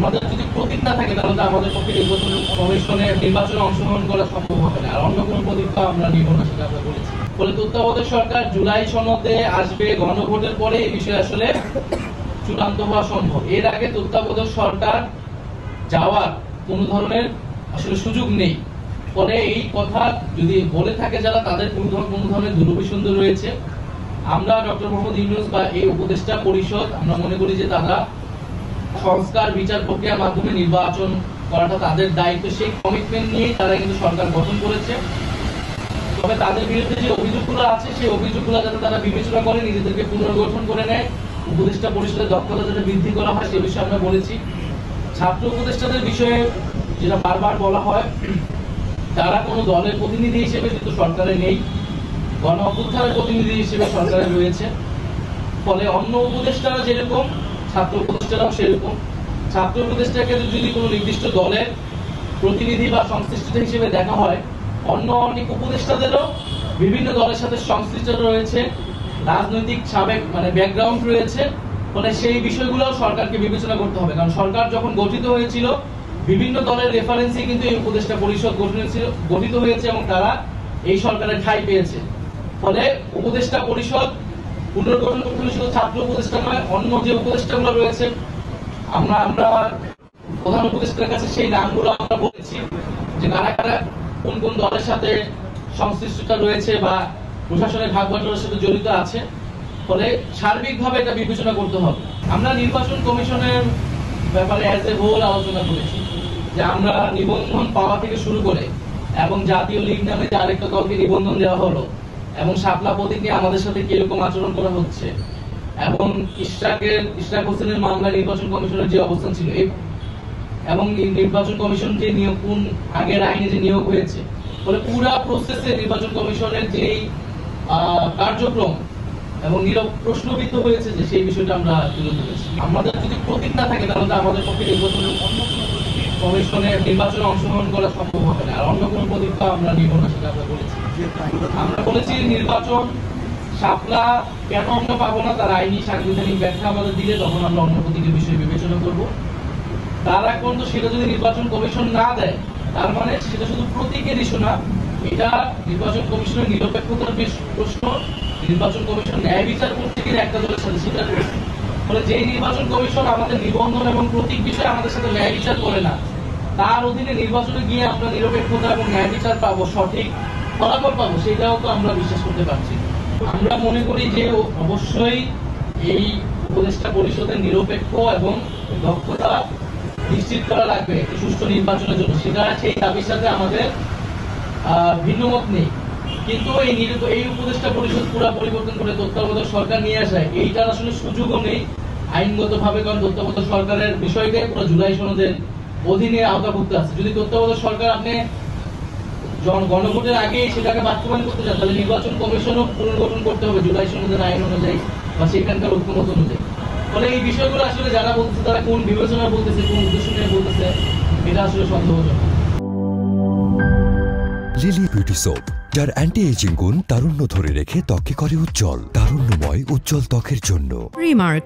আমাদের যদি প্রতীক না থাকে তাহলে আমাদের পক্ষে নির্বাচনে অংশগ্রহণ করা সম্ভব হবে না। আর অন্য কোনো প্রতীক তো আমরা নিব না, সেটা আমরা বলেছি। ফলে তত্ত্বাবধায়ক সরকার জুলাই সনদে আসবে, গণভোটের পরে এই বিষয়ে আসলে চূড়ান্ত হওয়া সম্ভব। এর আগে তত্ত্বাবধায়ক সরকার যাওয়ার কোনো ধরনের আসলে সুযোগ নেই। ফলে এই কথা যদি বলে থাকে যারা, তাদের কোনো ধরনের দুরভিসন্ধি রয়েছে। আমরা ডক্টর মোহাম্মদ ইউনূস বা এই উপদেষ্টা পরিষদ আমরা মনে করি যে তারা সংস্কার বিচার প্রক্রিয়ার মাধ্যমে নির্বাচন করাটা তাদের দায়িত্ব। সেই কমিটমেন্ট নিয়ে তারা কিন্তু সরকার গঠন করেছে। তবে তাদের বিরুদ্ধে যে অভিযোগগুলো আছে সেই অভিযোগগুলো যাতে তারা বিবেচনা করে নিজেদেরকে পুনর্গঠন করে নেয়, উপদেষ্টা পরিষদের দক্ষতা যাতে বৃদ্ধি করা হয় সে বিষয়ে আমরা বলেছি। ছাত্র উপদেষ্টাদের বিষয়ে যেটা বারবার বলা হয়, তারা কোনো দলের প্রতিনিধি হিসেবে কিন্তু সরকারে নেই, গণ অভ্যুত্থানের প্রতিনিধি হিসেবে সরকারে রয়েছে। ফলে অন্য উপদেষ্টারা যেরকম, ছাত্র উপদেষ্টারাও সেরকম। ছাত্র উপদেষ্টাকে যদি কোনো নির্দিষ্ট দলের প্রতিনিধি বা সংশ্লিষ্ট হিসেবে দেখা হয়, অন্য অনেক উপদেষ্টাদেরও বিভিন্ন দলের সাথে সংশ্লিষ্ট রয়েছে, রাজনৈতিক সাবেক ব্যাকগ্রাউন্ড রয়েছে। ফলে সেই বিষয়গুলো সরকারকে বিবেচনা করতে হবে। কারণ সরকার যখন গঠিত হয়েছিল বিভিন্ন দলের রেফারেন্সে কিন্তু এই উপদেষ্টা পরিষদ গঠিত হয়েছে এবং তারা এই সরকারের ঠাঁই পেয়েছে। ফলে উপদেষ্টা পরিষদ পুনর্গঠন করতে হলে শুধু ছাত্র উপদেষ্টা নয়, অন্য যে উপদেষ্টাগুলো রয়েছে, আমরা প্রধান উপদেষ্টার কাছে সেই নামগুলো আমরা বলেছি যে কারা কারা কোন কোন দলের সাথে সংশ্লিষ্টতা রয়েছে বা প্রশাসনের ভাগ বাটোয়ারার সাথে জড়িত আছে। ফলে সার্বিকভাবে এটা বিবেচনা করতে হবে। আমরা নির্বাচন কমিশনের ব্যাপারে অ্যাজ এ হোল আলোচনা করেছি যে আমরা নিবন্ধন পাওয়া থেকে শুরু করে এবং জাতীয় লীগ নামে যে আরেকটা দলকে নিবন্ধন দেওয়া হলো এবং শাপলা প্রতীকে আমাদের সাথে কিরকম আচরণ করা হচ্ছে এবং ইশরাক হোসেনের মামলা নির্বাচন কমিশনের যে অবস্থান ছিল এবং নির্বাচন কমিশন যে নিয়োগ কোন আগের আইনে যে নিয়োগ হয়েছে, ফলে পুরা প্রসেসে নির্বাচন কমিশনের যেই কার্যক্রম এবং নীরব প্রশ্নবিদ্ধ হয়েছে যে সেই বিষয়টা আমরা তুলে ধরেছি। আমাদের যদি প্রতীক না থাকে তাহলে আমাদের পক্ষে নির্বাচনে অংশগ্রহণ করা সম্ভব হবে না। আর অন্য কোনো প্রতীক আমরা নিব না, সেটা আমরা বলেছি। আমরা বলেছি নির্বাচন শাপলা কেন আমরা পাবো না, তার আইনি সাংবিধানিক ব্যাখ্যা আমাদের দিলে তখন আমরা অন্য প্রতীকের বিষয়ে বিবেচনা করবো। তার আগ পর্যন্ত সেটা যদি নির্বাচন কমিশন না দেয়, তার মানে সেটা শুধু প্রতীকের ইস্যু না, এটা নির্বাচন কমিশনের নিরপেক্ষতার প্রশ্ন। নির্বাচন কমিশন ন্যায় বিচার করতে গেলে একটা দলের সাথে সেটা করছে। ফলে যে নির্বাচন কমিশন আমাদের নিবন্ধন এবং প্রতীক বিষয়ে আমাদের সাথে ন্যায় বিচার করে না, তার অধীনে নির্বাচনে গিয়ে আমরা নিরপেক্ষতা এবং ন্যায় বিচার পাবো, সঠিক ফলাফল পাবো, সেটাও তো আমরা বিশ্বাস করতে পারছি। আমরা মনে করি যে অবশ্যই এই উপদেষ্টা পরিষদের নিরপেক্ষ এবং দক্ষতা নিশ্চিত করা লাগবে একটি সুষ্ঠু নির্বাচনের জন্য। সেটা সেই দাবির সাথে আমাদের ভিন্নমত নেই। কিন্তু এই উপদেষ্টা পরিষদ পুরো পরিবর্তন করে তত্ত্বাবধায়ক সরকার নিয়ে আসায় এইটার আসলে সুযোগও নেই আইনগত ভাবে। কারণ তত্ত্বাবধায়ক সরকারের বিষয়টাই পুরো জুলাই সনদের অধীনে আওতাভুক্ত আছে। যদি তত্ত্বাবধায়ক সরকার আপনি গণভোটের আগে সেটাকে বাস্তবায়ন করতে চান, তাহলে নির্বাচন কমিশনও পুনর্গঠন করতে হবে জুলাই সনদের আইন অনুযায়ী বা সেখানকার ঐক্যমত অনুযায়ী। ফলে এই বিষয়গুলো আসলে যারা বলতেছে তারা কোন বিবেচনা বলতেছে, কোন উদ্দেশ্য নিয়ে বলতেছে, এটা আসলে সন্দেহজনক। লিলি বিউটি সোপ, যার অ্যান্টি এজিং গুণ তারুণ্য ধরে রেখে ত্বকে করে উজ্জ্বল। তারুণ্যময় উজ্জ্বল ত্বকের জন্য। রিমার্ক।